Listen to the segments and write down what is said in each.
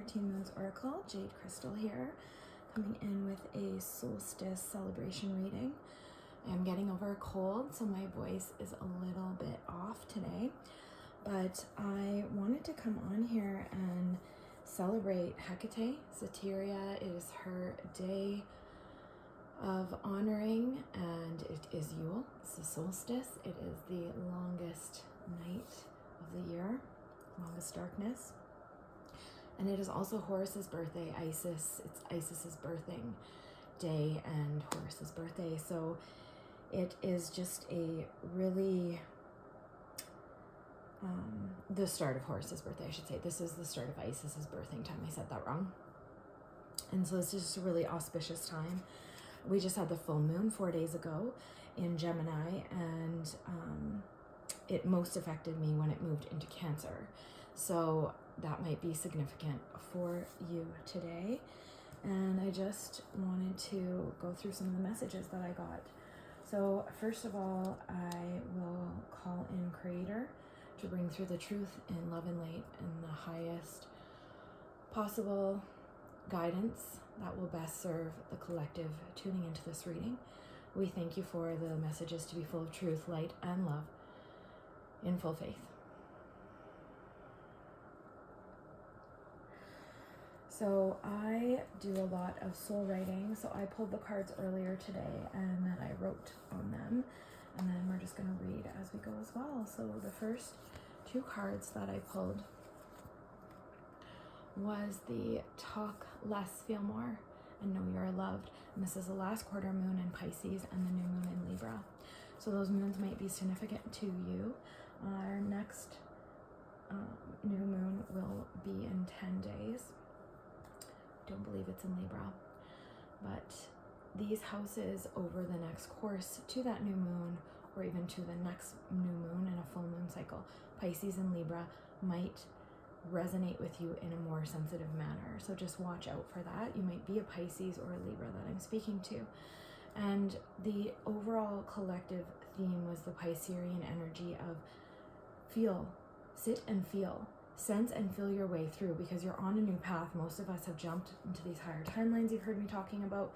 14 Moons Oracle, Jade Crystal here, coming in with a solstice celebration reading. I'm getting over a cold, so my voice is a little bit off today, but I wanted to come on here and celebrate Hecate, Satyria. It is her day of honoring, and it is Yule. It's the solstice. It is the longest night of the year, longest darkness. And it is also Horus's birthday, Isis. It's Isis's birthing day and Horus's birthday. So it is just a really, the start of Horus's birthday, I should say. This is the start of Isis's birthing time. I said that wrong. And so it's just a really auspicious time. We just had the full moon 4 days ago in Gemini, and it most affected me when it moved into Cancer. So that might be significant for you today. And I just wanted to go through some of the messages that I got. So first of all, I will call in Creator to bring through the truth in love and light and the highest possible guidance that will best serve the collective tuning into this reading. We thank you for the messages to be full of truth, light, and love in full faith. So I do a lot of soul writing, so I pulled the cards earlier today and then I wrote on them, and then we're just going to read as we go as well. So the first two cards that I pulled was the Talk Less, Feel More, and Know You're Loved. And this is the last quarter moon in Pisces and the new moon in Libra. So those moons might be significant to you. Our next new moon will be in 10 days. Don't believe it's in Libra, but these houses over the next course to that new moon, or even to the next new moon in a full moon cycle, Pisces and Libra might resonate with you in a more sensitive manner. So just watch out for that. You might be a Pisces or a Libra that I'm speaking to. And the overall collective theme was the Piscean energy of feel, sit and feel. Sense and feel your way through, because you're on a new path. Most of us have jumped into these higher timelines you've heard me talking about.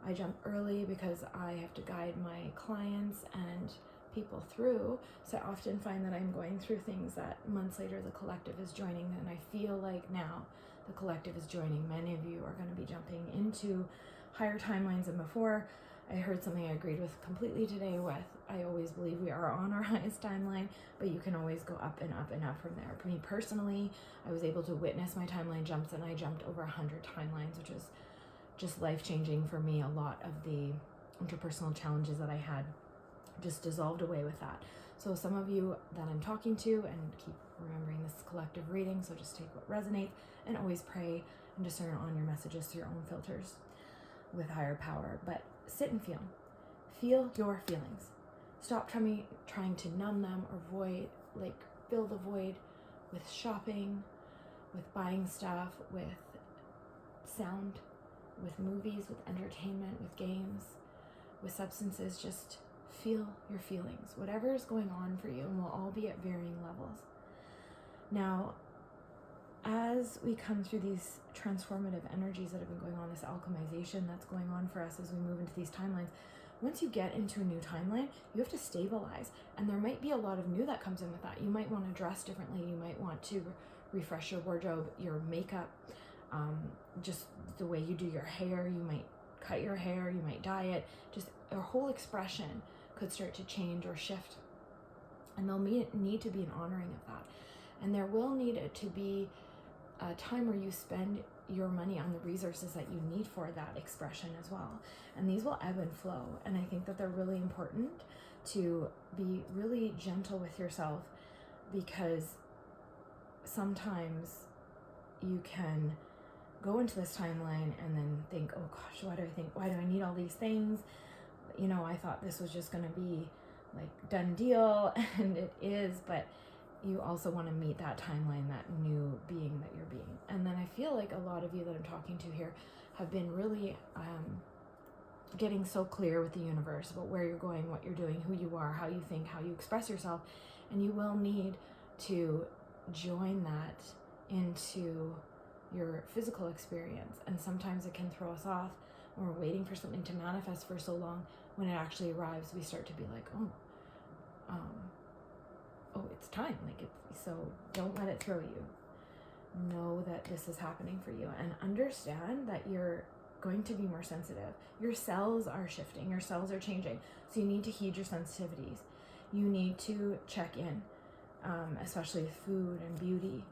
I jump early because I have to guide my clients and people through. So I often find that I'm going through things that months later the collective is joining, and I feel like now the collective is joining. Many of you are going to be jumping into higher timelines than before. I heard something I agreed with completely today with, I always believe we are on our highest timeline, but you can always go up and up and up from there. For me personally, I was able to witness my timeline jumps, and I jumped over 100 timelines, which is just life-changing for me. A lot of the interpersonal challenges that I had just dissolved away with that. So some of you that I'm talking to, and keep remembering this collective reading, so just take what resonates and always pray and discern on your messages through your own filters with higher power. But sit and feel. Feel your feelings. Stop trying to numb them or fill the void with shopping, with buying stuff, with sound, with movies, with entertainment, with games, with substances. Just feel your feelings, whatever is going on for you, and we'll all be at varying levels. Now, as we come through these transformative energies that have been going on, this alchemization that's going on for us as we move into these timelines, once you get into a new timeline, you have to stabilize. And there might be a lot of new that comes in with that. You might want to dress differently. You might want to refresh your wardrobe, your makeup, just the way you do your hair. You might cut your hair, you might dye it. Just your whole expression could start to change or shift. And there'll need to be an honoring of that. And there will need to be a time where you spend your money on the resources that you need for that expression as well. And these will ebb and flow. And I think that they're really important to be really gentle with yourself, because sometimes you can go into this timeline and then think, oh gosh, why do I need all these things? You know, I thought this was just going to be like done deal, and it is, but you also want to meet that timeline, that new being that you're being. And then I feel like a lot of you that I'm talking to here have been really getting so clear with the universe about where you're going, what you're doing, who you are, how you think, how you express yourself. And you will need to join that into your physical experience. And sometimes it can throw us off when we're waiting for something to manifest for so long. When it actually arrives, we start to be like, oh, it's time. So don't let it throw you. Know that this is happening for you, and understand that you're going to be more sensitive. Your cells are shifting, your cells are changing. So you need to heed your sensitivities. You need to check in, especially with food and beauty,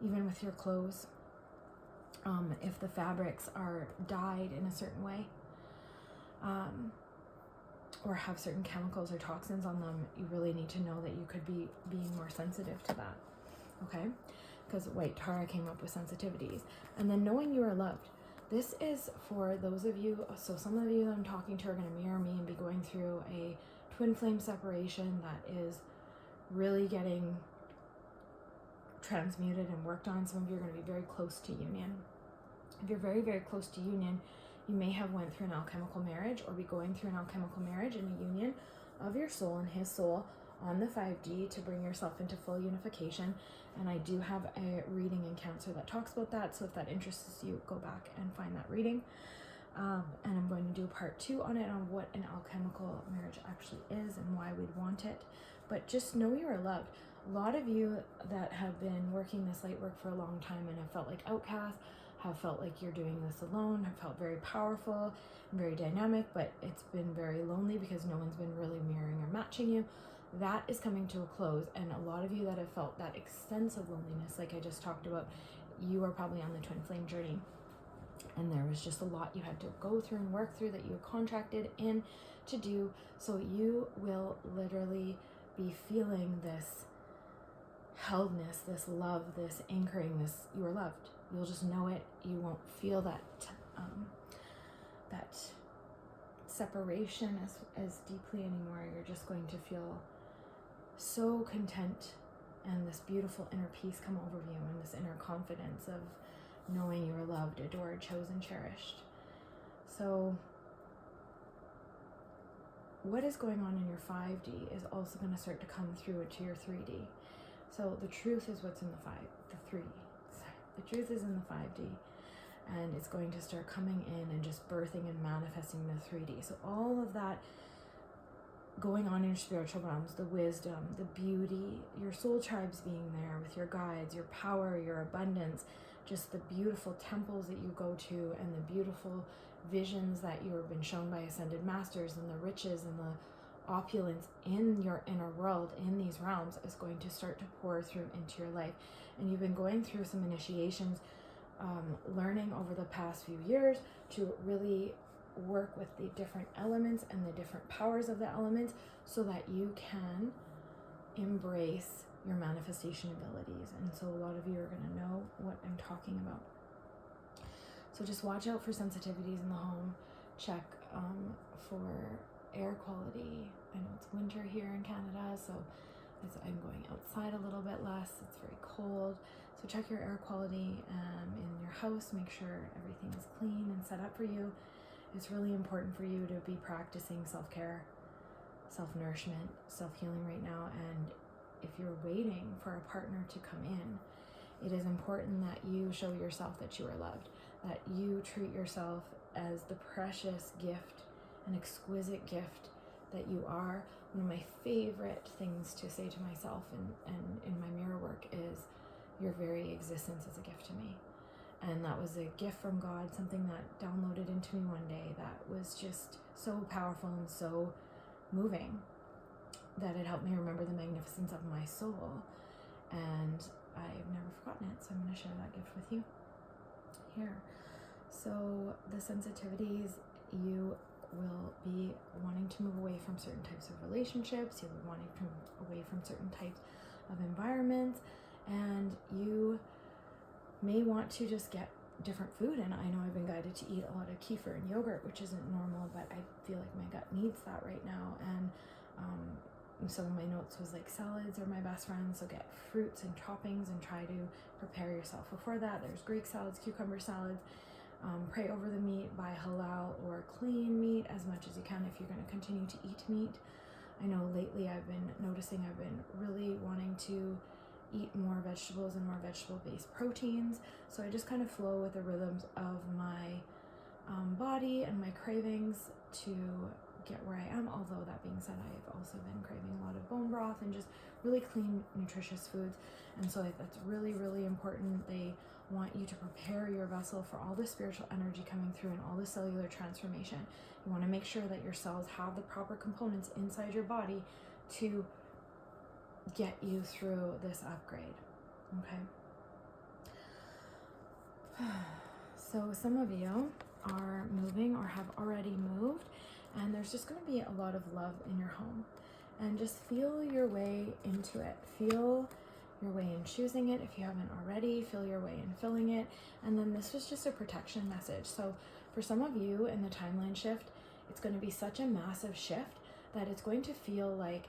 even with your clothes. If the fabrics are dyed in a certain way, or have certain chemicals or toxins on them, you really need to know that you could be being more sensitive to that, okay? Because White Tara came up with sensitivities. And then knowing you are loved. This is for those of you, so some of you that I'm talking to are going to mirror me and be going through a twin flame separation that is really getting transmuted and worked on. Some of you are going to be very close to union. If you're very, very close to union, you may have went through an alchemical marriage or be going through an alchemical marriage and a union of your soul and his soul on the 5D to bring yourself into full unification. And I do have a reading in Cancer that talks about that. So if that interests you, go back and find that reading. And I'm going to do part 2 on it, on what an alchemical marriage actually is and why we'd want it. But just know you are loved. A lot of you that have been working this light work for a long time and have felt like outcasts, have felt like you're doing this alone, have felt very powerful and very dynamic, but it's been very lonely because no one's been really mirroring or matching you. That is coming to a close, and a lot of you that have felt that extensive loneliness, like I just talked about, you are probably on the twin flame journey, and there was just a lot you had to go through and work through that you were contracted in to do. So you will literally be feeling this heldness, this love, this anchoring, this you are loved. You'll just know it. You won't feel that that separation as deeply anymore. You're just going to feel so content, and this beautiful inner peace come over you, and this inner confidence of knowing you are loved, adored, chosen, cherished. So what is going on in your 5D is also going to start to come through to your 3D. So the truth is what's in the 3D. The truth is in the 5D, and it's going to start coming in and just birthing and manifesting the 3D. So all of that going on in your spiritual realms, the wisdom, the beauty, your soul tribes being there with your guides, your power, your abundance, just the beautiful temples that you go to, and the beautiful visions that you have been shown by ascended masters, and the riches and the opulence in your inner world, in these realms, is going to start to pour through into your life. And you've been going through some initiations, learning over the past few years to really work with the different elements and the different powers of the elements so that you can embrace your manifestation abilities. And so a lot of you are going to know what I'm talking about. So just watch out for sensitivities in the home. Check for air quality. I know it's winter here in Canada, so I'm going outside a little bit less. It's very cold. So check your air quality in your house. Make sure everything is clean and set up for you. It's really important for you to be practicing self-care, self-nourishment, self-healing right now. And if you're waiting for a partner to come in, it is important that you show yourself that you are loved, that you treat yourself as the precious gift, an exquisite gift that you are. One of my favorite things to say to myself and in my mirror work is, your very existence is a gift to me. And that was a gift from God, something that downloaded into me one day that was just so powerful and so moving that it helped me remember the magnificence of my soul. And I've never forgotten it, so I'm going to share that gift with you here. So the sensitivities, you will be wanting to move away from certain types of relationships, you'll be wanting to move away from certain types of environments, and you may want to just get different food. And I know I've been guided to eat a lot of kefir and yogurt, which isn't normal, but I feel like my gut needs that right now. And some of my notes was like salads are my best friends, so get fruits and toppings and try to prepare yourself before that. There's Greek salads, cucumber salads. Pray over the meat, buy halal or clean meat as much as you can if you're going to continue to eat meat. I know lately I've been noticing I've been really wanting to eat more vegetables and more vegetable-based proteins. So I just kind of flow with the rhythms of my body and my cravings to get where I am. Although that being said, I've also been craving a lot of bone broth and just really clean, nutritious foods. And so that's really, really important. They want you to prepare your vessel for all the spiritual energy coming through and all the cellular transformation. You want to make sure that your cells have the proper components inside your body to get you through this upgrade. Okay. So some of you are moving or have already moved, and there's just going to be a lot of love in your home. And just feel your way into it. Feel your way in choosing it if you haven't already. Feel your way in filling it. And then this was just a protection message. So for some of you in the timeline shift, it's going to be such a massive shift that it's going to feel like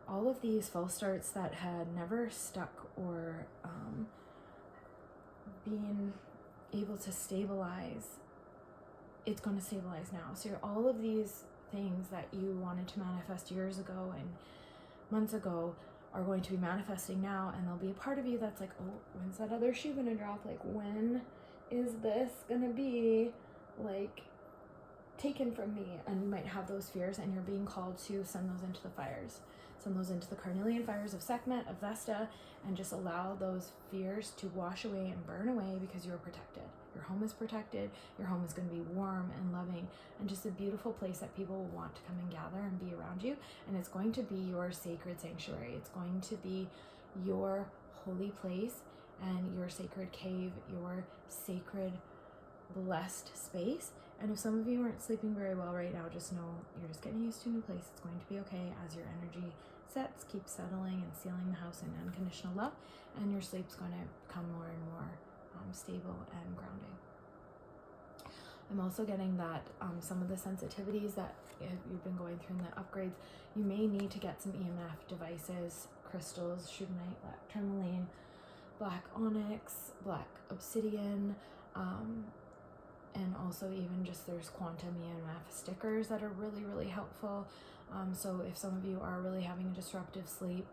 all of these false starts that had never stuck or been able to stabilize, it's going to stabilize now. So all of these things that you wanted to manifest years ago and months ago are going to be manifesting now, and there'll be a part of you that's like, oh, when's that other shoe gonna drop? Like, when is this gonna be like taken from me? And you might have those fears, and you're being called to send those into the fires. Send those into the carnelian fires of Sekhmet, of Vesta, and just allow those fears to wash away and burn away, because you're protected. Your home is protected. Your home is going to be warm and loving and just a beautiful place that people will want to come and gather and be around you. And it's going to be your sacred sanctuary. It's going to be your holy place and your sacred cave, your sacred blessed space. And if some of you aren't sleeping very well right now, just know you're just getting used to a new place. It's going to be okay as your energy sets. Keep settling and sealing the house in unconditional love, and your sleep's going to become more and more stable and grounding. I'm also getting that some of the sensitivities that you've been going through in the upgrades, you may need to get some EMF devices, crystals, sugarite, black tourmaline, black onyx, black obsidian, and also even just there's quantum EMF stickers that are really, really helpful. So if some of you are really having a disruptive sleep,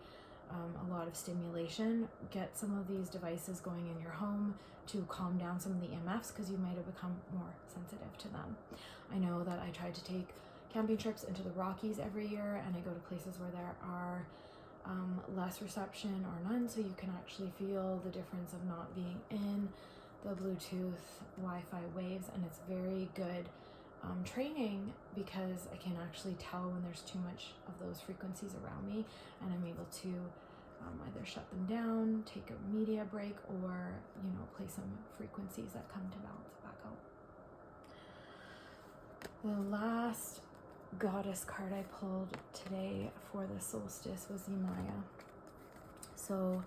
a lot of stimulation, get some of these devices going in your home to calm down some of the EMFs, because you might have become more sensitive to them. I know that I try to take camping trips into the Rockies every year, and I go to places where there are less reception or none, so you can actually feel the difference of not being in the Bluetooth Wi-Fi waves, and it's very good training, because I can actually tell when there's too much of those frequencies around me, and I'm able to either shut them down, take a media break, or play some frequencies that come to balance back out. The last goddess card I pulled today for the solstice was Yemaya. So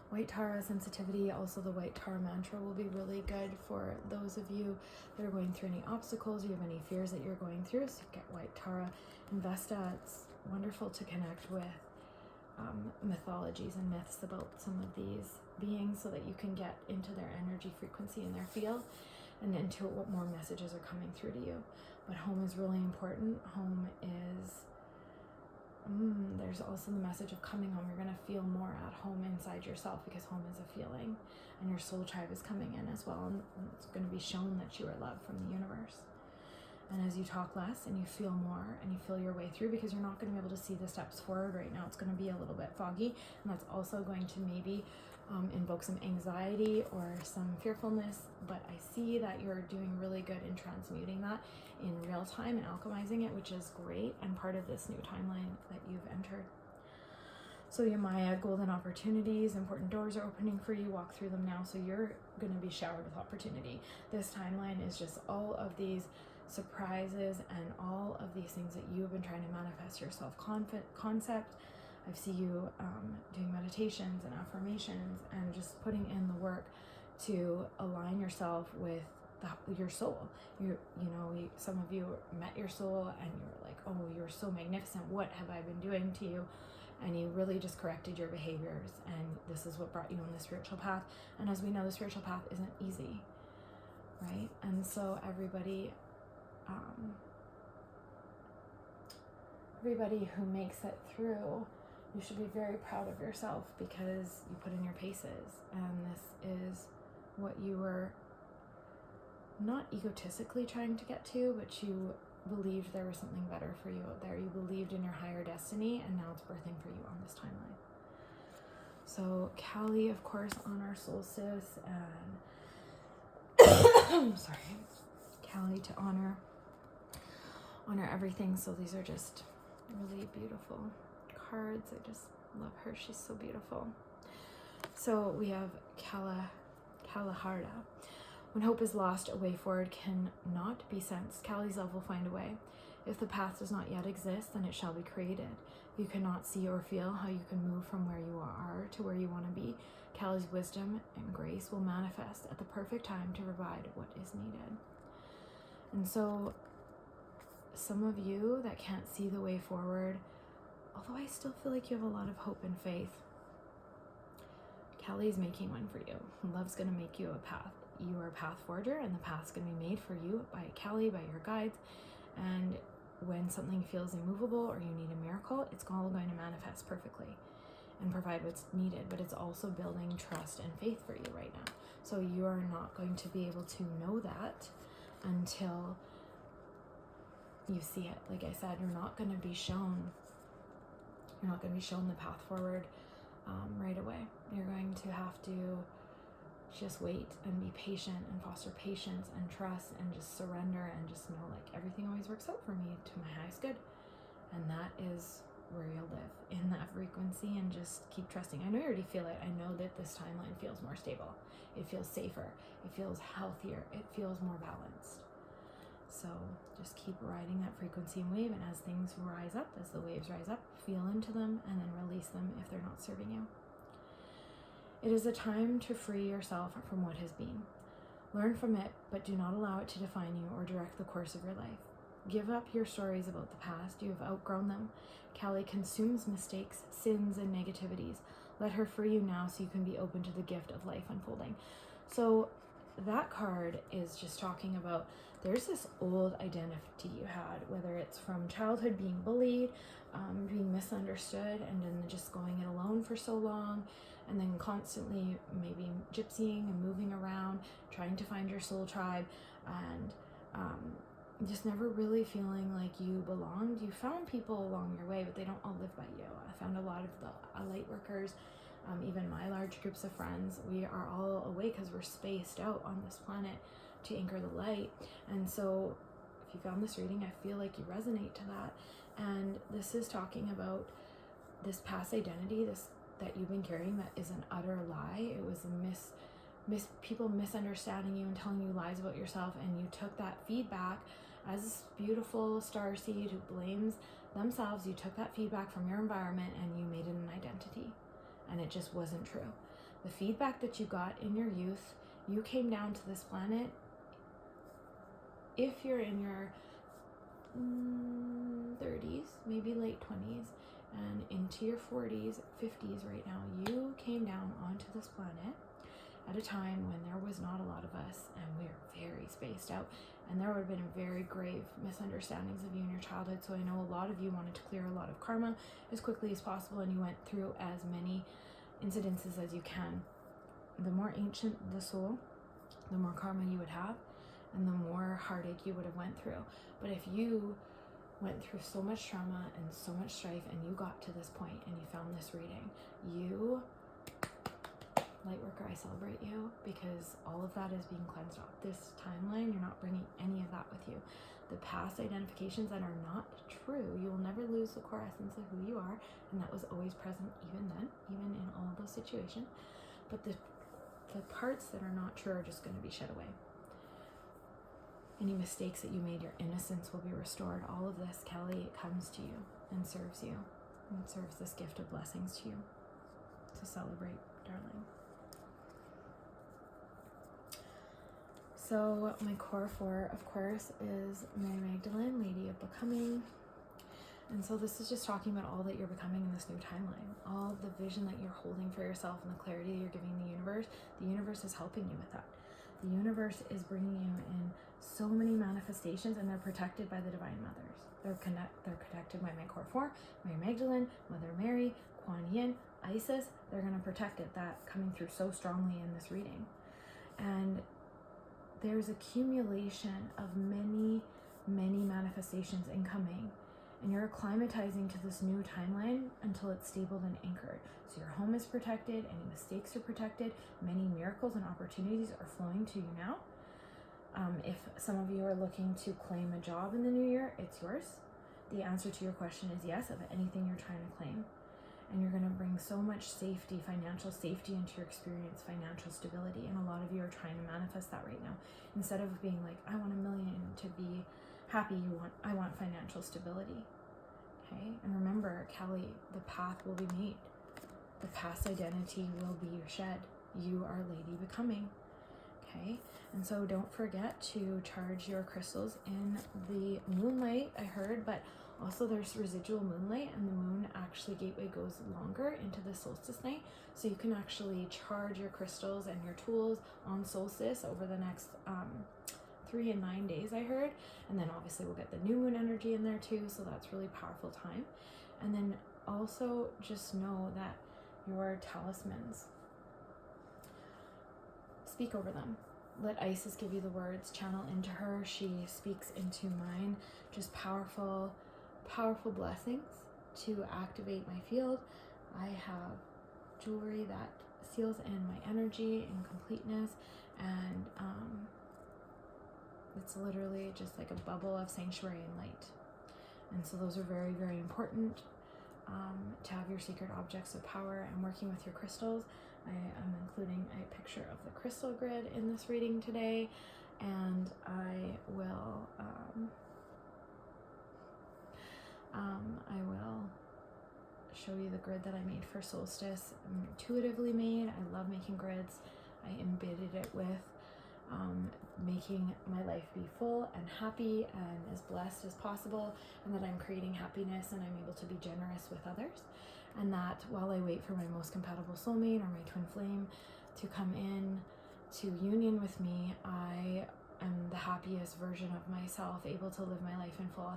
White Tara sensitivity, also the White Tara mantra, will be really good for those of you that are going through any obstacles, you have any fears that you're going through. So get White Tara and Vesta. It's wonderful to connect with mythologies and myths about some of these beings, so that you can get into their energy frequency and their field, and into what more messages are coming through to you. But home is really important. Home is there's also the message of coming home. You're going to feel more at home inside yourself, because home is a feeling, and your soul tribe is coming in as well, and it's going to be shown that you are loved from the universe. And as you talk less and you feel more and you feel your way through, because you're not going to be able to see the steps forward right now, it's going to be a little bit foggy, and that's also going to maybe invoke some anxiety or some fearfulness. But I see that you're doing really good in transmuting that in real time and alchemizing it, which is great, and part of this new timeline that you've entered. So Yemaya, golden opportunities, important doors are opening for you. Walk through them now, so you're going to be showered with opportunity. This timeline is just all of these surprises and all of these things that you've been trying to manifest your self-concept. I see you doing meditations and affirmations and just putting in the work to align yourself with your soul. Some of you met your soul and you're like, oh, you're so magnificent. What have I been doing to you? And you really just corrected your behaviors, and this is what brought you on the spiritual path. And as we know, the spiritual path isn't easy, right? And so everybody who makes it through You should be very proud of yourself because you put in your paces, and this is what you were not egotistically trying to get to, but you believed there was something better for you out there. You believed in your higher destiny, and now it's birthing for you on this timeline. So Kali, of course, on our solstice, and sorry, Kali to honor everything. So these are just really beautiful cards. I just love her. She's so beautiful. So we have Kalaharda. When hope is lost, a way forward cannot be sensed. Kali's love will find a way. If the path does not yet exist, then it shall be created. You cannot see or feel how you can move from where you are to where you want to be. Kali's wisdom and grace will manifest at the perfect time to provide what is needed. And so some of you that can't see the way forward, although I still feel like you have a lot of hope and faith, Kali is making one for you. Love's going to make you a path. You are a path forger, and the path's going to be made for you by Kali, by your guides. And when something feels immovable or you need a miracle, it's all going to manifest perfectly and provide what's needed. But it's also building trust and faith for you right now. So you are not going to be able to know that until you see it. Like I said, you're not going to be shown the path forward right away. You're going to have to just wait and be patient and foster patience and trust and just surrender and just know, like, everything always works out for me to my highest good. And that is where you'll live, in that frequency, and just keep trusting. I know you already feel it. I know that this timeline feels more stable. It feels safer. It feels healthier. It feels more balanced. So just keep riding that frequency and wave, and as things rise up, as the waves rise up, feel into them and then release them if they're not serving you. It is a time to free yourself from what has been. Learn from it, but do not allow it to define you or direct the course of your life. Give up your stories about the past. You have outgrown them. Kali consumes mistakes, sins, and negativities. Let her free you now so you can be open to the gift of life unfolding. So that card is just talking about, there's this old identity you had, whether it's from childhood, being bullied, being misunderstood, and then just going it alone for so long, and then constantly maybe gypsying and moving around, trying to find your soul tribe, and just never really feeling like you belonged. You found people along your way, but they don't all live by you. I found a lot of the light workers, even my large groups of friends, we are all away because we're spaced out on this planet to anchor the light. And so if you found this reading, I feel like you resonate to that. And this is talking about this past identity, this that you've been carrying, that is an utter lie. It was a people misunderstanding you and telling you lies about yourself, and you took that feedback as this beautiful starseed who blames themselves. You took that feedback from your environment and you made it an identity, and it just wasn't true. The feedback that you got in your youth, you came down to this planet, if you're in your 30s, maybe late 20s, and into your 40s, 50s right now, you came down onto this planet at a time when there was not a lot of us, and we are very spaced out, and there would have been very grave misunderstandings of you in your childhood. So I know a lot of you wanted to clear a lot of karma as quickly as possible, and you went through as many incidences as you can. The more ancient the soul, the more karma you would have, and the more heartache you would have went through. But if you went through so much trauma and so much strife, and you got to this point and you found this reading, you, Lightworker, I celebrate you, because all of that is being cleansed off. This timeline, you're not bringing any of that with you. The past identifications that are not true, you will never lose the core essence of who you are, and that was always present even then, even in all of those situations. But the parts that are not true are just going to be shed away. Any mistakes that you made, your innocence will be restored. All of this, Kali, comes to you and serves you, and serves this gift of blessings to you. To celebrate, darling. So my core 4, of course, is Mary Magdalene, Lady of Becoming. And so this is just talking about all that you're becoming in this new timeline, all of the vision that you're holding for yourself and the clarity that you're giving the universe. The universe is helping you with that. The universe is bringing you in so many manifestations, and they're protected by the Divine Mothers. They're protected by my Core 4, Mary Magdalene, Mother Mary, Kuan Yin, Isis. They're going to protect it. That coming through so strongly in this reading. And there's accumulation of many, many manifestations incoming. And you're acclimatizing to this new timeline until it's stable and anchored. So your home is protected, any mistakes are protected, many miracles and opportunities are flowing to you now. If some of you are looking to claim a job in the new year, it's yours. The answer to your question is yes, of anything you're trying to claim. And you're going to bring so much safety, financial safety into your experience, financial stability. And a lot of you are trying to manifest that right now. Instead of being like, I want $1 million to be happy, I want financial stability. Okay? And remember, Kelly, the path will be made. The past identity will be shed. You are Lady Becoming. Okay? And so don't forget to charge your crystals in the moonlight, I heard, but also there's residual moonlight, and the moon actually gateway goes longer into the solstice night. So you can actually charge your crystals and your tools on solstice over the next 3 and 9 days, I heard. And then obviously we'll get the new moon energy in there too. So that's really powerful time. And then also just know that your talismans, speak over them. Let Isis give you the words, channel into her. She speaks into mine. Just powerful, powerful blessings to activate my field. I have jewelry that seals in my energy and completeness, and it's literally just like a bubble of sanctuary and light. And so those are very, very important to have your secret objects of power and working with your crystals. I am including a picture of the crystal grid in this reading today, and I will show you the grid that I made for solstice. Intuitively made. I love making grids. I embedded it with making my life be full and happy and as blessed as possible, and that I'm creating happiness and I'm able to be generous with others. And that while I wait for my most compatible soulmate or my twin flame to come in to union with me, I am the happiest version of myself, able to live my life in full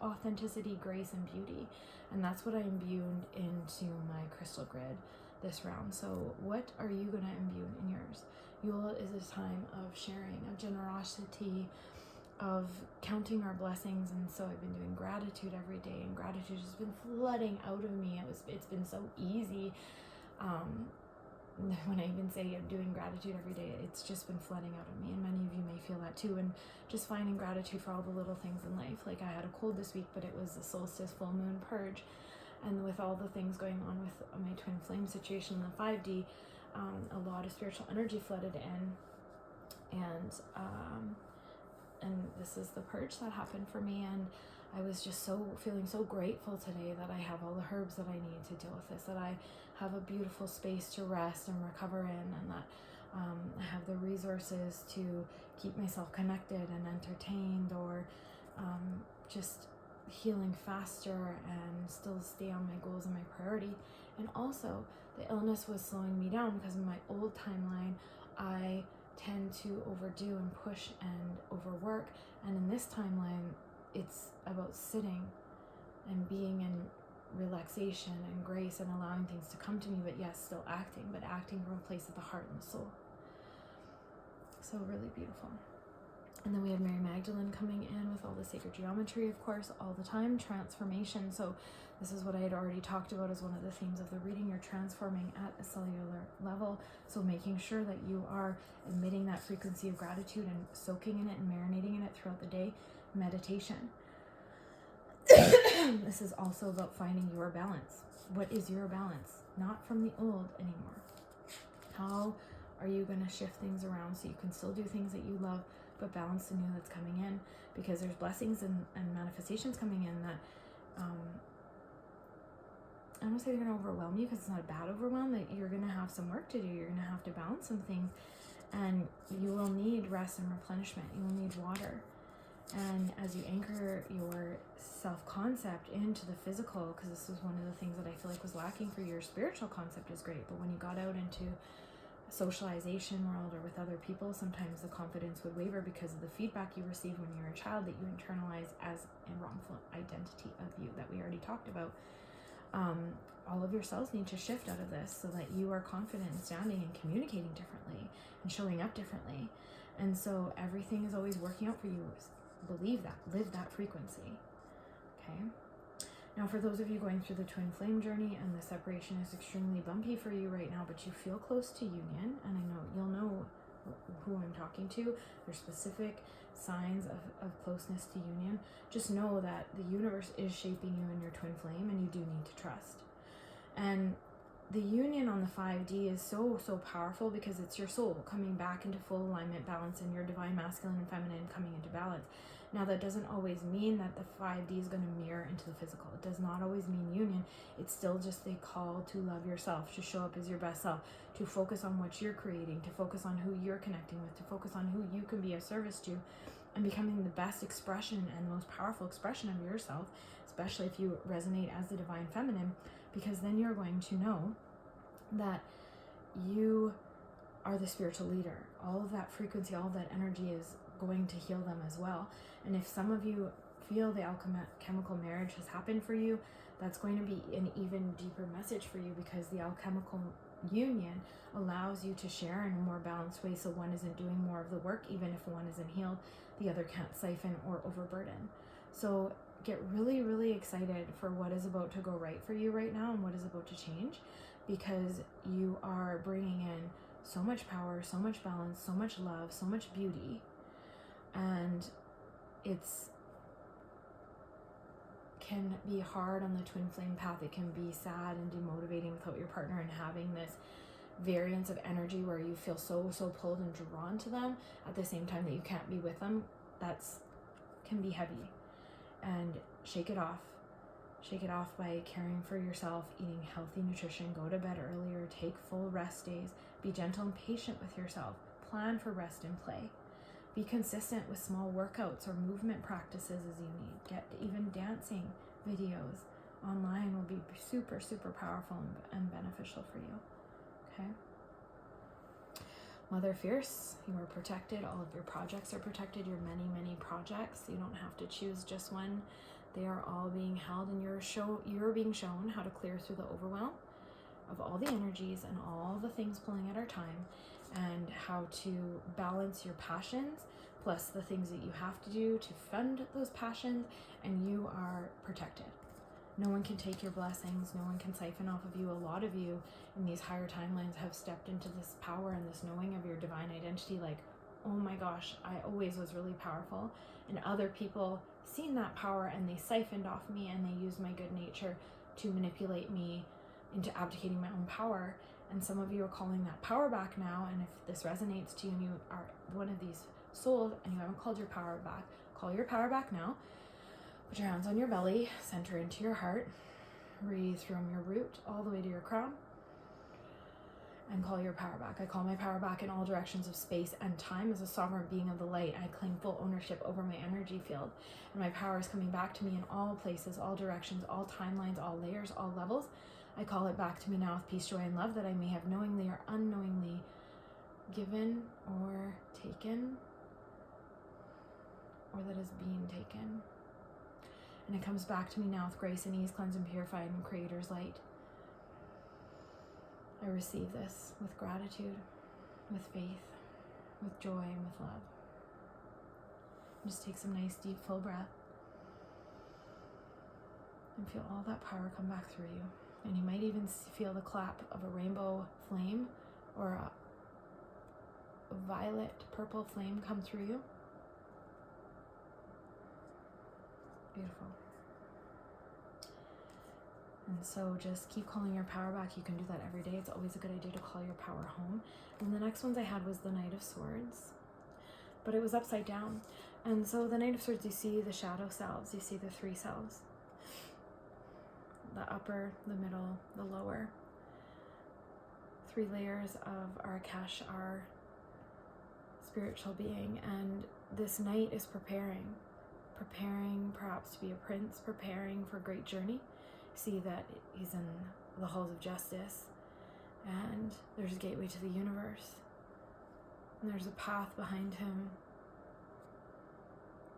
authenticity, grace, and beauty. And that's what I imbued into my crystal grid this round. So what are you going to imbue in yours? Yule is a time of sharing, of generosity, of counting our blessings. And so I've been doing gratitude every day, and gratitude has been flooding out of me. It's been so easy. When I even say I'm doing gratitude every day, it's just been flooding out of me, and many of you may feel that too. And just finding gratitude for all the little things in life. Like I had a cold this week, but it was a solstice full moon purge, and with all the things going on with my twin flame situation in the 5D, a lot of spiritual energy flooded in, and this is the purge that happened for me. And I was just feeling so grateful today that I have all the herbs that I need to deal with this, that I have a beautiful space to rest and recover in, and that I have the resources to keep myself connected and entertained, or just healing faster and still stay on my goals and my priority. And also the illness was slowing me down, because in my old timeline I tend to overdo and push and overwork, and in this timeline it's about sitting and being in relaxation and grace and allowing things to come to me, but yes, still acting, but acting from a place of the heart and the soul. So really beautiful. And then we have Mary Magdalene coming in with all the sacred geometry, of course, all the time. Transformation. So this is what I had already talked about as one of the themes of the reading. You're transforming at a cellular level. So making sure that you are emitting that frequency of gratitude and soaking in it and marinating in it throughout the day. Meditation. This is also about finding your balance. What is your balance? Not from the old anymore. How are you going to shift things around so you can still do things that you love, but balance the new that's coming in? Because there's blessings and manifestations coming in that I don't say they're going to overwhelm you, because it's not a bad overwhelm. That you're going to have some work to do. You're going to have to balance some things, and you will need rest and replenishment. You will need water. And as you anchor your self-concept into the physical, because this is one of the things that I feel like was lacking for your spiritual concept is great, but when you got out into socialization world or with other people, sometimes the confidence would waver because of the feedback you received when you were a child that you internalize as a wrongful identity of you that we already talked about. All of your cells need to shift out of this so that you are confident in standing and communicating differently and showing up differently. And so everything is always working out for you. Believe that, live that frequency. Okay. Now, for those of you going through the twin flame journey and the separation is extremely bumpy for you right now, but you feel close to union, and I know you'll know who I'm talking to. There's specific signs of closeness to union. Just know that the universe is shaping you in your twin flame, and you do need to trust. And the union on the 5D is so powerful because it's your soul coming back into full alignment, balance, and your divine masculine and feminine coming into balance. Now, that doesn't always mean that the 5D is going to mirror into the physical. It does not always mean union. It's still just a call to love yourself, to show up as your best self, to focus on what you're creating, to focus on who you're connecting with, to focus on who you can be of service to, and becoming the best expression and the most powerful expression of yourself, especially if you resonate as the divine feminine, because then you're going to know that you are the spiritual leader. All of that frequency, all of that energy is going to heal them as well. And if some of you feel the alchemical marriage has happened for you, that's going to be an even deeper message for you, because the alchemical union allows you to share in a more balanced way, so one isn't doing more of the work. Even if one isn't healed, the other can't siphon or overburden. So get really excited for what is about to go right for you right now and what is about to change, because you are bringing in so much power, so much balance, so much love, so much beauty. And it's can be hard on the twin flame path. It can be sad and demotivating without your partner, and having this variance of energy where you feel so pulled and drawn to them at the same time that you can't be with them. That's can be heavy. And shake it off. Shake it off by caring for yourself, eating healthy nutrition, go to bed earlier, take full rest days, be gentle and patient with yourself, plan for rest and play. Be consistent with small workouts or movement practices as you need. Get even dancing videos online will be super powerful and beneficial for you. Okay? Mother Fierce, you are protected. All of your projects are protected. Your many projects. You don't have to choose just one. They are all being held, and you're being shown how to clear through the overwhelm of all the energies and all the things pulling at our time, and how to balance your passions plus the things that you have to do to fund those passions, and you are protected. No one can take your blessings. No one can siphon off of you. A lot of you in these higher timelines have stepped into this power and this knowing of your divine identity, like, oh my gosh, I always was really powerful. And other people seen that power and they siphoned off me, and they used my good nature to manipulate me into abdicating my own power. And some of you are calling that power back now. And if this resonates to you and you are one of these souls and you haven't called your power back, call your power back now. Put your hands on your belly, center into your heart, breathe from your root all the way to your crown, and call your power back. I call my power back in all directions of space and time. As a sovereign being of the light, I claim full ownership over my energy field, and my power is coming back to me in all places, all directions, all timelines, all layers, all levels. I call it back to me now with peace, joy, and love that I may have knowingly or unknowingly given or taken, or that is being taken. And it comes back to me now with grace and ease, cleansed and purified in Creator's light. I receive this with gratitude, with faith, with joy, and with love. Just take some nice deep full breath and feel all that power come back through you. And you might even feel the clap of a rainbow flame or a violet purple flame come through you. Beautiful. And so just keep calling your power back. You can do that every day. It's always a good idea to call your power home. And the next ones I had was the Knight of Swords, but it was upside down. And so the Knight of Swords, you see the shadow selves. You see the three selves. The upper, the middle, the lower. 3 layers of our Akash, our spiritual being. And this knight is preparing perhaps to be a prince, preparing for a great journey. See that he's in the halls of justice, And there's a gateway to the universe. And there's a path behind him.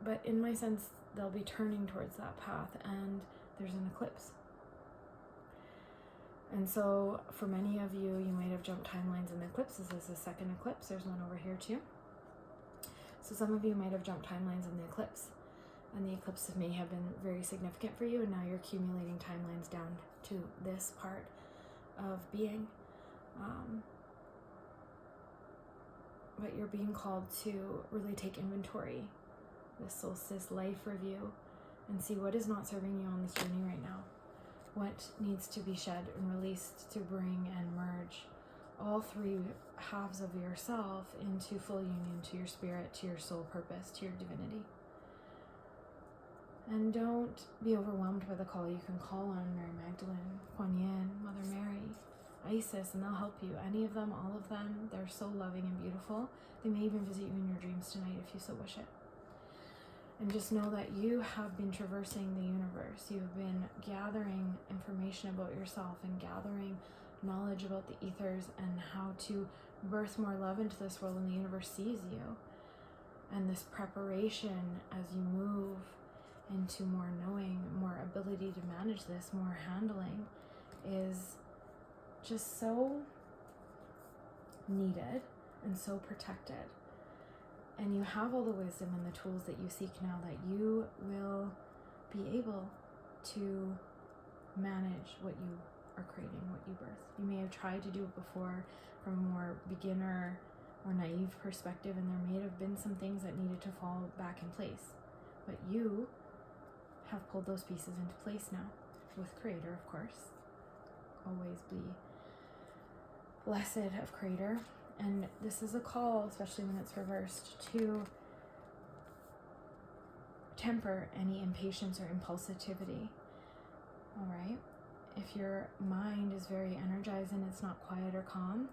But in my sense, they'll be turning towards that path, and there's an eclipse. And so for many of you, you might have jumped timelines in the eclipses. This is a second eclipse. There's one over here too. So some of you might have jumped timelines in the eclipse, and the eclipse may have been very significant for you, and now you're accumulating timelines down to this part of being. But you're being called to really take inventory, this solstice life review, and see what is not serving you on this journey right now. What needs to be shed and released to bring and merge all three halves of yourself into full union to your spirit, to your soul purpose, to your divinity. And don't be overwhelmed by the call. You can call on Mary Magdalene, Kuan Yin, Mother Mary, Isis, and they'll help you. Any of them, all of them, they're so loving and beautiful. They may even visit you in your dreams tonight if you so wish it. And just know that you have been traversing the universe. You've been gathering information about yourself and gathering knowledge about the ethers and how to birth more love into this world, and the universe sees you. And this preparation as you move into more knowing, more ability to manage this, more handling, is just so needed and so protected. And you have all the wisdom and the tools that you seek now, that you will be able to manage what you are creating, what you birth. You may have tried to do it before from a more beginner or naive perspective, and there may have been some things that needed to fall back in place. But you have pulled those pieces into place now, with Creator, of course. Always be blessed of Creator. And this is a call, especially when it's reversed, to temper any impatience or impulsivity. All right? If your mind is very energized and it's not quiet or calm,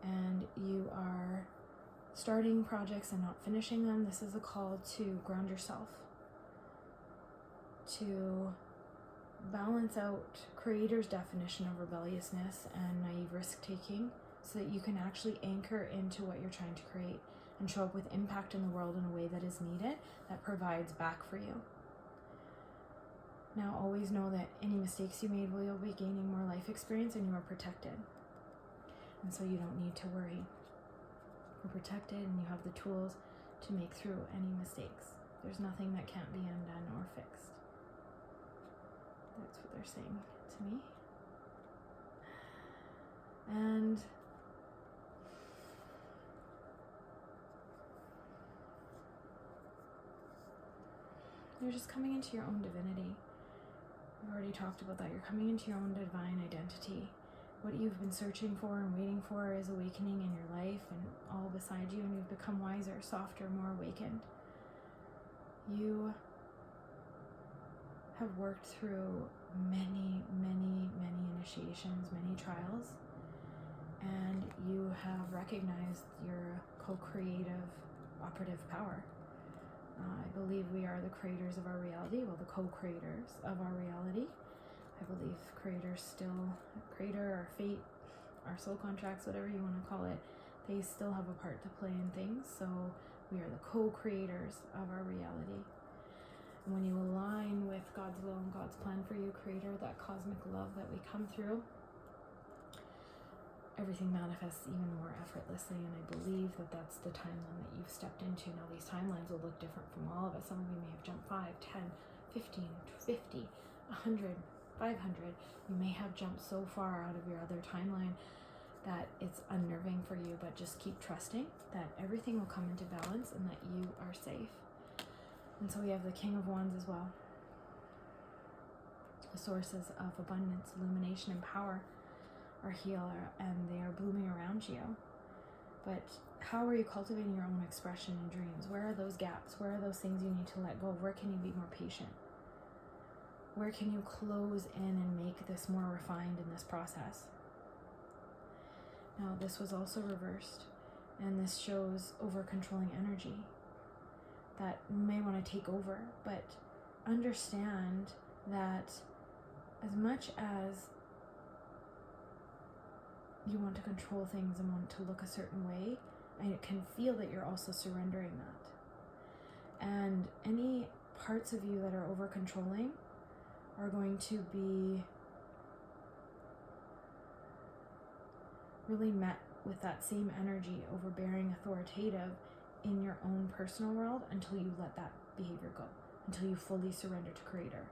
and you are starting projects and not finishing them, this is a call to ground yourself, to balance out Creator's definition of rebelliousness and naive risk-taking, so that you can actually anchor into what you're trying to create and show up with impact in the world in a way that is needed, that provides back for you. Now, always know that any mistakes you made, you'll be gaining more life experience, and you are protected. And so you don't need to worry. You're protected, and you have the tools to make through any mistakes. There's nothing that can't be undone or fixed. That's what they're saying to me. And you're just coming into your own divinity. We've already talked about that. You're coming into your own divine identity. What you've been searching for and waiting for is awakening in your life and all beside you, and you've become wiser, softer, more awakened. You have worked through many, many, many initiations, many trials, and you have recognized your co-creative operative power. I believe we are the creators of our reality, well, the co-creators of our reality. I believe Creator, our fate, our soul contracts, whatever you want to call it, they still have a part to play in things. So we are the co-creators of our reality. And when you align with God's will and God's plan for you, Creator, that cosmic love that we come through, everything manifests even more effortlessly, and I believe that that's the timeline that you've stepped into. Now, these timelines will look different from all of us. Some of you may have jumped 5, 10, 15, 50, 100, 500. You may have jumped so far out of your other timeline that it's unnerving for you, but just keep trusting that everything will come into balance and that you are safe. And so we have the King of Wands as well. The sources of abundance, illumination, and power are healer, and they are blooming around you. But how are you cultivating your own expression and dreams? Where are those gaps? Where are those things you need to let go of? Where can you be more patient? Where can you close in and make this more refined in this process? Now, this was also reversed, and this shows over-controlling energy that may want to take over, but understand that as much as you want to control things and want to look a certain way. I can feel that you're also surrendering that. And any parts of you that are over controlling are going to be really met with that same energy, overbearing, authoritative in your own personal world, until you let that behavior go, until you fully surrender to Creator.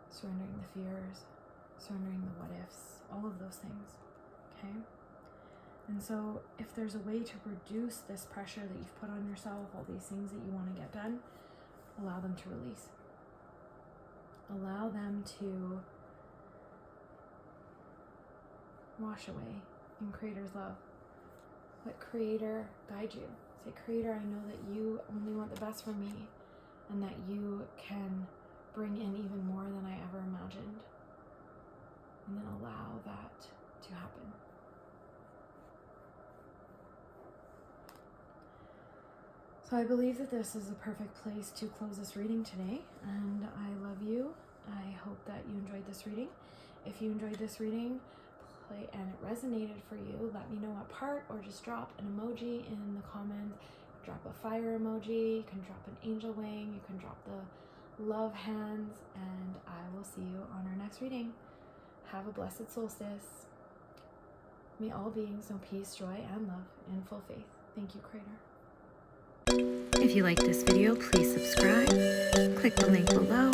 Surrendering the fears, surrendering the what ifs, all of those things, okay? And so if there's a way to reduce this pressure that you've put on yourself, all these things that you want to get done, allow them to release. Allow them to wash away in Creator's love. Let Creator guide you. Say, Creator, I know that you only want the best for me, and that you can bring in even more than I ever imagined. And then allow that to happen. So I believe that this is a perfect place to close this reading today, and I love you. I hope that you enjoyed this reading. If you enjoyed this reading and it resonated for you, let me know what part, or just drop an emoji in the comments. Drop a fire emoji, you can drop an angel wing, you can drop the love hands, and I will see you on our next reading. Have a blessed solstice. May all beings know peace, joy, and love in full faith. Thank you, Creator. If you like this video, please subscribe, click the link below,